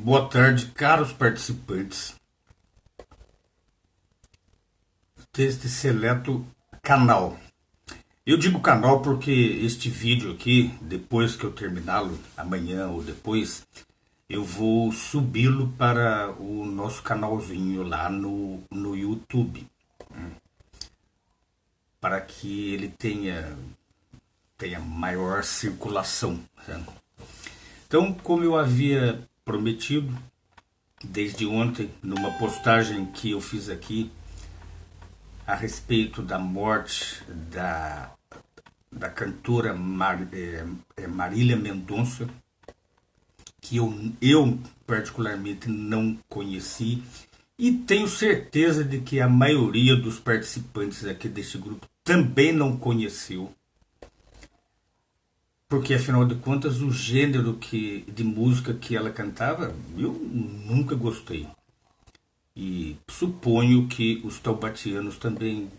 Boa tarde, caros participantes deste seleto canal. Eu digo canal porque este vídeo aqui, depois que eu terminá-lo, amanhã ou depois, eu vou subi-lo para o nosso canalzinho lá no YouTube, para que ele tenha maior circulação. Né? Então, como eu havia prometido, desde ontem, numa postagem que eu fiz aqui a respeito da morte da cantora Marília Mendonça, que eu particularmente não conheci, e tenho certeza de que a maioria dos participantes aqui deste grupo também não conheceu, porque afinal de contas o gênero de música que ela cantava eu nunca gostei. E suponho que os taubatianos também,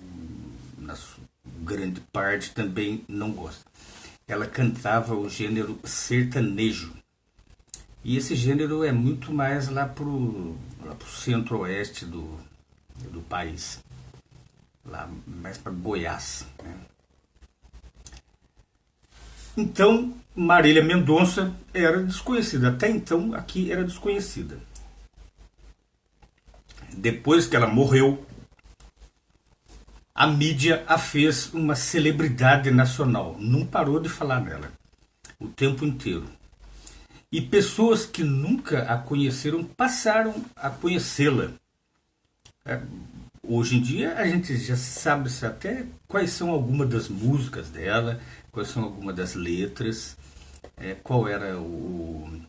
na grande parte, também não gostam. Ela cantava o gênero sertanejo. E esse gênero é muito mais lá pro centro-oeste do país. Lá mais para Goiás. Né? Então, Marília Mendonça era desconhecida. Até então, aqui era desconhecida. Depois que ela morreu, a mídia a fez uma celebridade nacional. Não parou de falar nela o tempo inteiro. E pessoas que nunca a conheceram passaram a conhecê-la. Hoje em dia a gente já sabe até quais são algumas das músicas dela, quais são algumas das letras, qual era o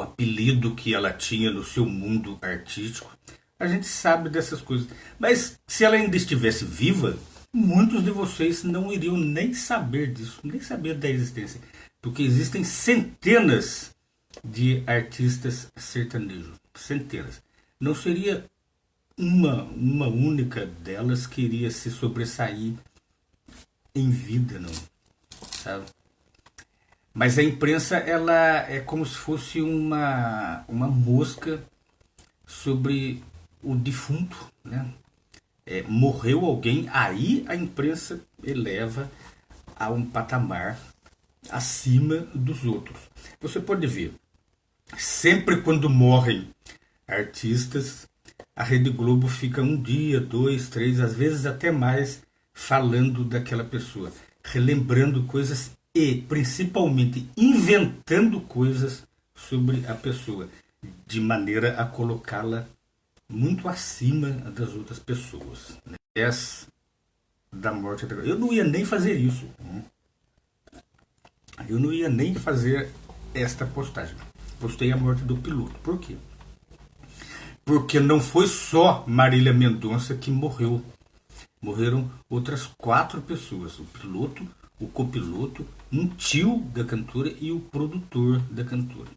apelido que ela tinha no seu mundo artístico. A gente sabe dessas coisas. Mas se ela ainda estivesse viva, muitos de vocês não iriam nem saber disso, nem saber da existência. Porque existem centenas de artistas sertanejos. Centenas. Não seria uma única delas que iria se sobressair em vida, não. Sabe? Mas a imprensa, ela é como se fosse uma mosca sobre o defunto, né? Morreu alguém, aí a imprensa eleva a um patamar acima dos outros. Você pode ver, sempre quando morrem artistas, a Rede Globo fica um dia, dois, três, às vezes até mais, falando daquela pessoa, relembrando coisas e, principalmente, inventando coisas sobre a pessoa, de maneira a colocá-la muito acima das outras pessoas. Né? Essa da morte. Eu não ia nem fazer isso. Eu não ia nem fazer esta postagem. Postei a morte do piloto. Por quê? Porque não foi só Marília Mendonça que morreu. Morreram outras 4 pessoas. O piloto, o copiloto, um tio da cantora e o produtor da cantora.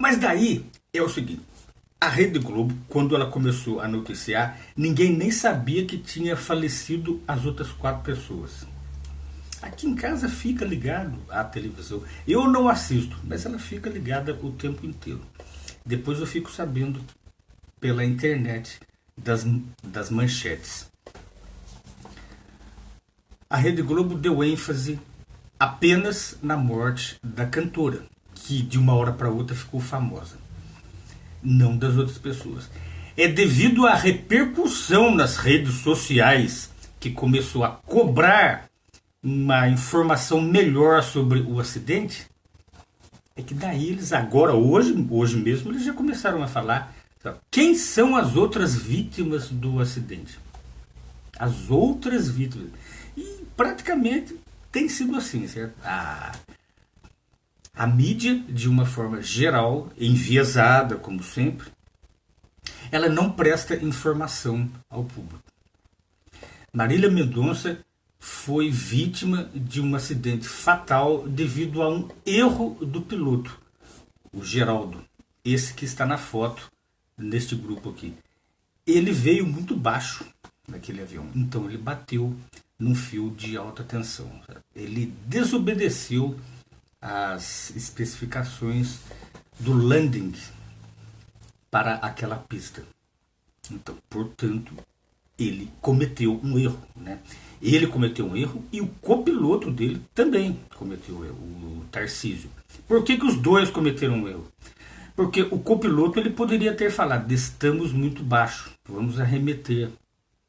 Mas daí é o seguinte, a Rede Globo, quando ela começou a noticiar, ninguém nem sabia que tinha falecido as outras 4 pessoas. Aqui em casa fica ligado à televisão. Eu não assisto, mas ela fica ligada o tempo inteiro. Depois eu fico sabendo pela internet das manchetes. A Rede Globo deu ênfase apenas na morte da cantora, que de uma hora para outra ficou famosa, não das outras pessoas. É devido à repercussão nas redes sociais que começou a cobrar uma informação melhor sobre o acidente, é que daí eles agora, hoje mesmo, eles já começaram a falar quem são as outras vítimas do acidente. As outras vítimas. E praticamente tem sido assim, certo? A mídia, de uma forma geral, enviesada, como sempre, ela não presta informação ao público. Marília Mendonça foi vítima de um acidente fatal devido a um erro do piloto, o Geraldo, esse que está na foto neste grupo aqui. Ele veio muito baixo naquele avião, então ele bateu num fio de alta tensão. Ele desobedeceu as especificações do landing para aquela pista. Então, portanto, ele cometeu um erro, né? Ele cometeu um erro e o copiloto dele também cometeu um erro, o Tarcísio. Por que os dois cometeram um erro? Porque o copiloto ele poderia ter falado: estamos muito baixo, vamos arremeter.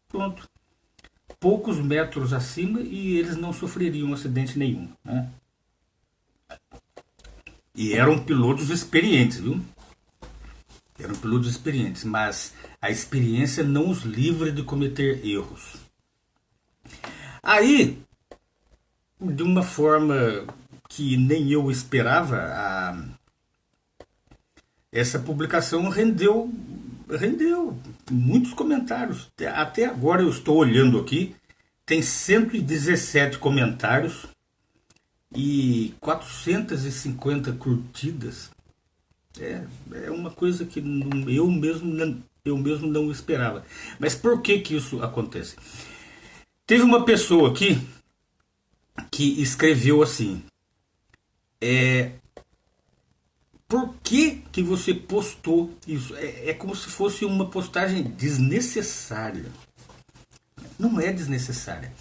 Pronto. Poucos metros acima e eles não sofreriam acidente nenhum, né? E eram pilotos experientes, viu? Eram pilotos experientes, mas a experiência não os livra de cometer erros. Aí, de uma forma que nem eu esperava, essa publicação rendeu muitos comentários. Até agora eu estou olhando aqui, tem 117 comentários e 450 curtidas. É uma coisa que eu mesmo não esperava. Mas por que isso acontece? Teve uma pessoa aqui que escreveu assim: por que você postou isso? É como se fosse uma postagem desnecessária. Não é desnecessária.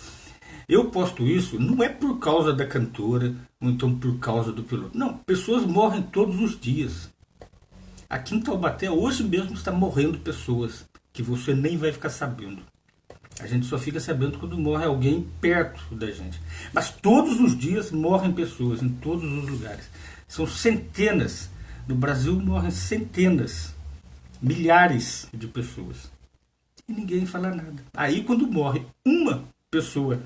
Eu posto isso não é por causa da cantora ou então por causa do piloto. Não, pessoas morrem todos os dias. Aqui em Taubaté hoje mesmo está morrendo pessoas que você nem vai ficar sabendo. A gente só fica sabendo quando morre alguém perto da gente. Mas todos os dias morrem pessoas em todos os lugares. São centenas. No Brasil morrem centenas, milhares de pessoas. E ninguém fala nada. Aí quando morre uma pessoa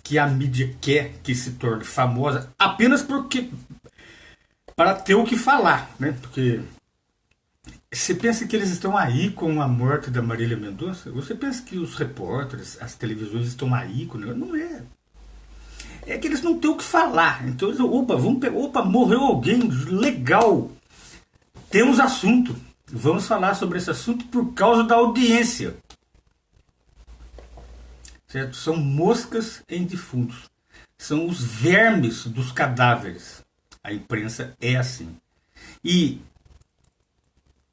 que a mídia quer que se torne famosa apenas porque para ter o que falar, né? Porque você pensa que eles estão aí com a morte da Marília Mendonça? Você pensa que os repórteres, as televisões estão aí com ela? Não é. É que eles não têm o que falar. Então eles, opa, morreu alguém legal. Temos assunto. Vamos falar sobre esse assunto por causa da audiência. Certo? São moscas em defuntos. São os vermes dos cadáveres. A imprensa é assim. E,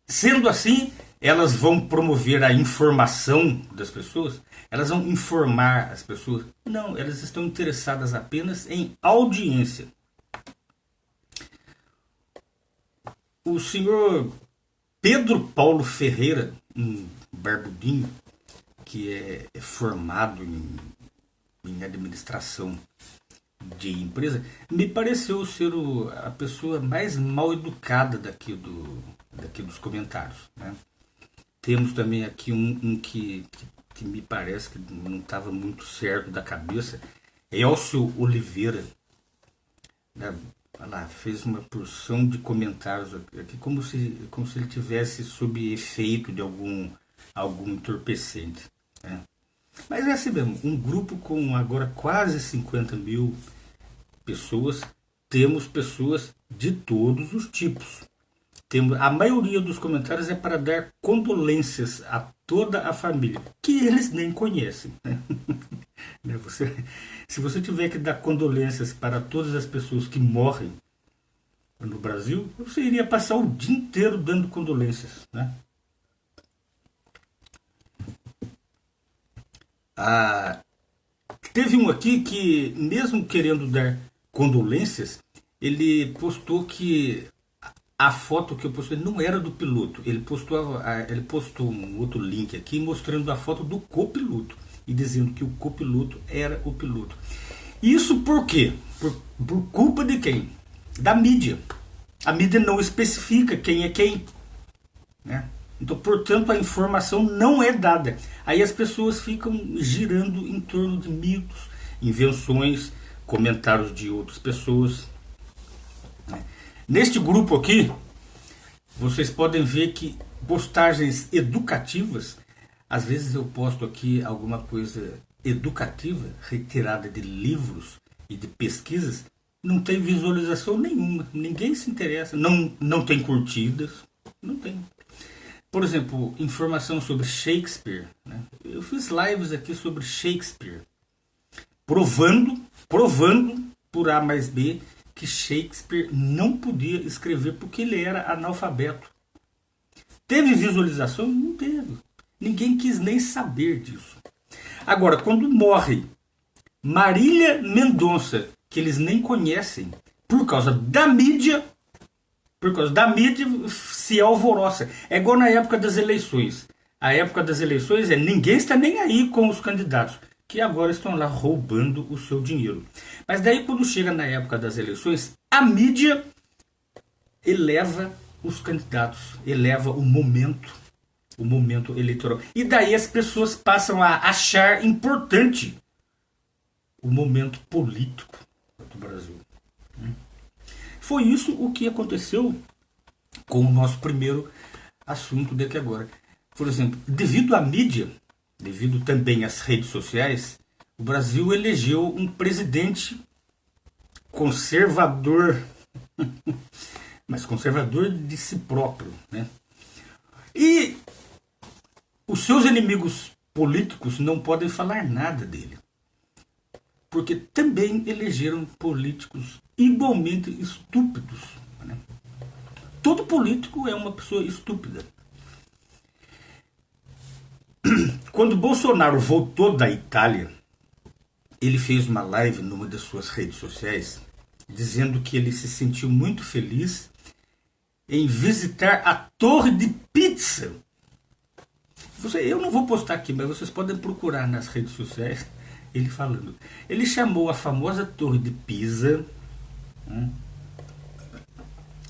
sendo assim, elas vão promover a informação das pessoas? Elas vão informar as pessoas? Não, elas estão interessadas apenas em audiência. O senhor Pedro Paulo Ferreira, um barbudinho, que é formado em administração de empresa, me pareceu ser a pessoa mais mal educada daqui dos comentários, né? Temos também aqui um que me parece que não estava muito certo da cabeça, Elcio Oliveira, né? Lá, fez uma porção de comentários aqui, como se ele tivesse sob efeito de algum entorpecente, né? Mas é assim mesmo, um grupo com agora quase 50 mil pessoas, temos pessoas de todos os tipos. A maioria dos comentários é para dar condolências a toda a família, que eles nem conhecem, né? Se você tiver que dar condolências para todas as pessoas que morrem no Brasil, você iria passar o dia inteiro dando condolências, né? Teve um aqui que, mesmo querendo dar condolências, ele postou que a foto que eu postei não era do piloto. Ele postou um outro link aqui mostrando a foto do copiloto e dizendo que o copiloto era o piloto. Isso por quê? Por culpa de quem? Da mídia. A mídia não especifica quem é quem, né? Então, portanto, a informação não é dada. Aí as pessoas ficam girando em torno de mitos, invenções, comentários de outras pessoas. Neste grupo aqui, vocês podem ver que postagens educativas, às vezes eu posto aqui alguma coisa educativa, retirada de livros e de pesquisas, não tem visualização nenhuma, ninguém se interessa, não tem curtidas, não tem. Por exemplo, informação sobre Shakespeare, né? Eu fiz lives aqui sobre Shakespeare, provando por A mais B que Shakespeare não podia escrever porque ele era analfabeto. Teve visualização? Não teve. Ninguém quis nem saber disso. Agora, quando morre Marília Mendonça, que eles nem conhecem, por causa da mídia se alvoroça. É igual na época das eleições. A época das eleições ninguém está nem aí com os candidatos, que agora estão lá roubando o seu dinheiro. Mas daí quando chega na época das eleições, a mídia eleva os candidatos, eleva o momento eleitoral. E daí as pessoas passam a achar importante o momento político do Brasil. Foi isso o que aconteceu com o nosso primeiro assunto daqui agora. Por exemplo, devido à mídia, devido também às redes sociais, o Brasil elegeu um presidente conservador, mas conservador de si próprio, né? E os seus inimigos políticos não podem falar nada dele, porque também elegeram políticos igualmente estúpidos, né? Todo político é uma pessoa estúpida. Quando Bolsonaro voltou da Itália, ele fez uma live numa das suas redes sociais, dizendo que ele se sentiu muito feliz em visitar a Torre de Pisa. Eu não vou postar aqui, mas vocês podem procurar nas redes sociais ele falando. Ele chamou a famosa Torre de Pisa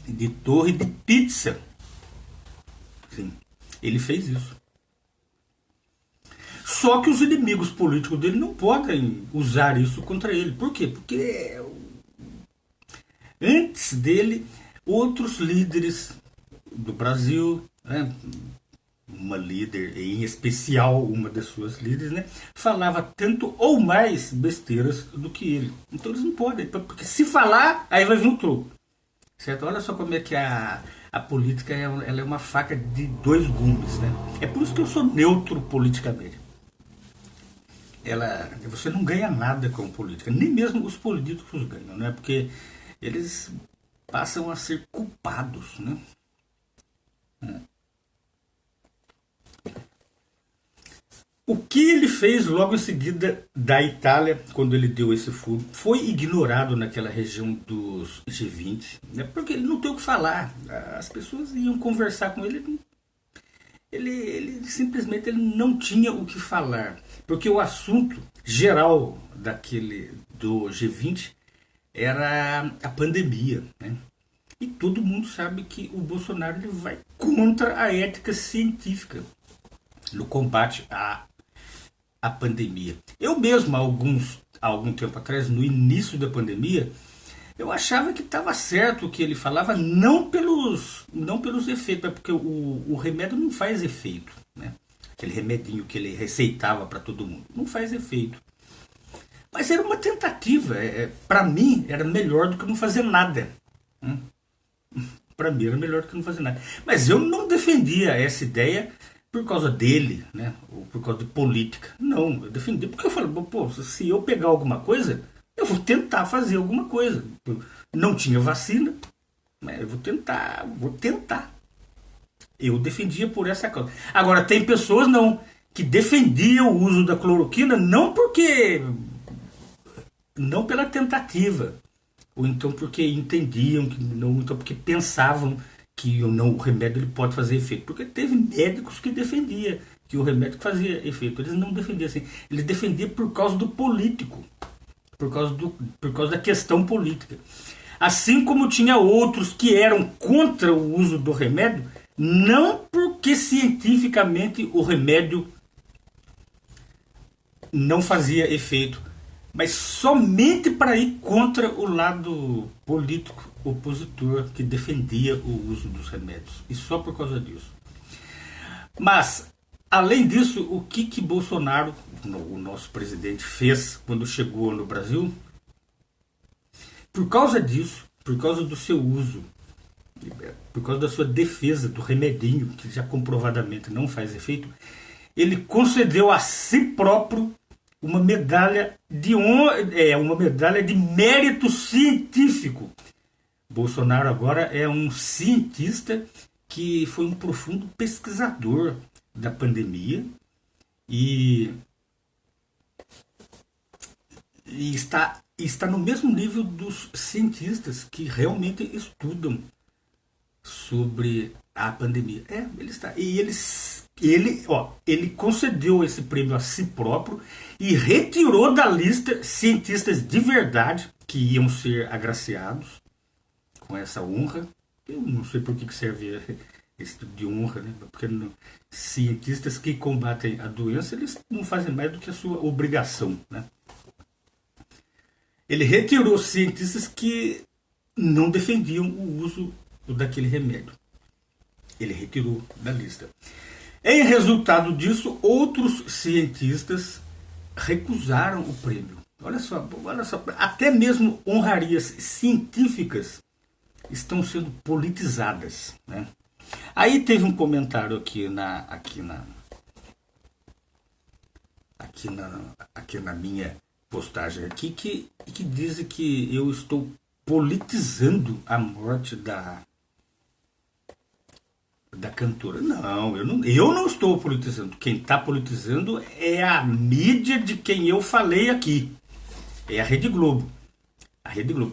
de Torre de Pizza. Sim, ele fez isso. Só que os inimigos políticos dele não podem usar isso contra ele. Por quê? Porque antes dele, outros líderes do Brasil, né, uma líder, em especial uma das suas líderes, né, falava tanto ou mais besteiras do que ele. Então eles não podem, porque se falar, aí vai vir um troco. Certo? Olha só como é que a política ela é uma faca de dois gumes, né? É por isso que eu sou neutro politicamente. Você não ganha nada com política, nem mesmo os políticos ganham, né? Porque eles passam a ser culpados, né? O que ele fez logo em seguida da Itália, quando ele deu esse furo, foi ignorado naquela região dos G20, né? Porque ele não tem o que falar. As pessoas iam conversar com ele, ele simplesmente ele não tinha o que falar, porque o assunto geral do G20 era a pandemia, né? E todo mundo sabe que o Bolsonaro ele vai contra a ética científica no combate à pandemia. Eu mesmo, há algum tempo atrás, no início da pandemia, eu achava que estava certo o que ele falava, não pelos efeitos, porque o remédio não faz efeito, né? Aquele remedinho que ele receitava para todo mundo, não faz efeito. Mas era uma tentativa, para mim era melhor do que não fazer nada. Para mim era melhor do que não fazer nada. Mas eu não defendia essa ideia por causa dele, né? Ou por causa de política. Não, eu defendia porque eu falei, pô, se eu pegar alguma coisa, eu vou tentar fazer alguma coisa. Não tinha vacina, mas eu vou tentar. Eu defendia por essa causa. Agora, tem pessoas que defendiam o uso da cloroquina não pela tentativa, ou então porque entendiam, ou então porque pensavam que o remédio ele pode fazer efeito. Porque teve médicos que defendiam que o remédio fazia efeito. Eles não defendiam assim. Eles defendiam por causa do político. Por causa da questão política. Assim como tinha outros que eram contra o uso do remédio, não porque cientificamente o remédio não fazia efeito, mas somente para ir contra o lado político opositor que defendia o uso dos remédios. E só por causa disso. Mas, além disso, o que Bolsonaro, o nosso presidente, fez quando chegou no Brasil? Por causa disso, por causa do seu uso, por causa da sua defesa do remedinho, que já comprovadamente não faz efeito, ele concedeu a si próprio uma medalha de mérito científico. Bolsonaro agora é um cientista que foi um profundo pesquisador da pandemia e, está no mesmo nível dos cientistas que realmente estudam sobre a pandemia. Ele está. E ele concedeu esse prêmio a si próprio e retirou da lista cientistas de verdade que iam ser agraciados com essa honra. Eu não sei por que serve esse tipo de honra, né? Porque cientistas que combatem a doença, eles não fazem mais do que a sua obrigação, né? Ele retirou cientistas que não defendiam o uso daquele remédio. Ele retirou da lista. Em resultado disso, outros cientistas recusaram o prêmio. Olha só, até mesmo honrarias científicas estão sendo politizadas, né? Aí teve um comentário aqui na minha postagem aqui que diz que eu estou politizando a morte da cantora. Não, eu não estou politizando. Quem está politizando é a mídia de quem eu falei aqui. É a Rede Globo. A Rede Globo.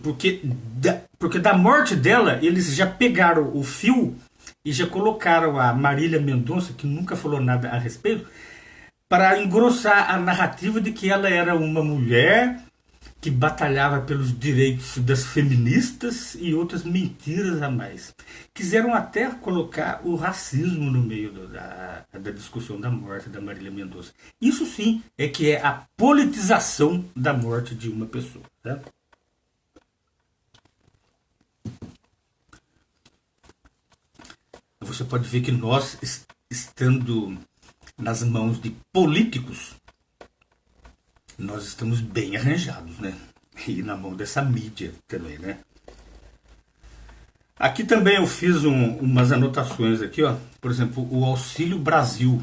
Porque da morte dela, eles já pegaram o fio e já colocaram a Marília Mendonça, que nunca falou nada a respeito, para engrossar a narrativa de que ela era uma mulher que batalhava pelos direitos das feministas e outras mentiras a mais. Quiseram até colocar o racismo no meio da discussão da morte da Marília Mendonça. Isso sim é que é a politização da morte de uma pessoa. Tá? Você pode ver que nós, estando nas mãos de políticos, nós estamos bem arranjados, né? E na mão dessa mídia também, né? Aqui também eu fiz umas anotações aqui, ó. Por exemplo, o Auxílio Brasil,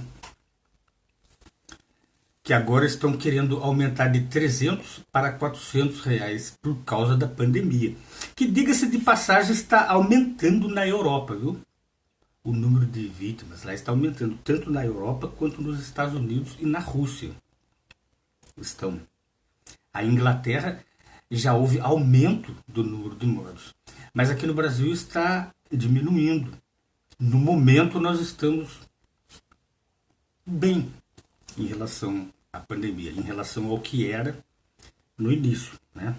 que agora estão querendo aumentar de 300 para 400 reais por causa da pandemia. Que, diga-se de passagem, está aumentando na Europa, viu? O número de vítimas lá está aumentando, tanto na Europa quanto nos Estados Unidos e na Rússia. Estão. A Inglaterra já houve aumento do número de mortos. Mas aqui no Brasil está diminuindo. No momento nós estamos bem em relação à pandemia, em relação ao que era no início, né?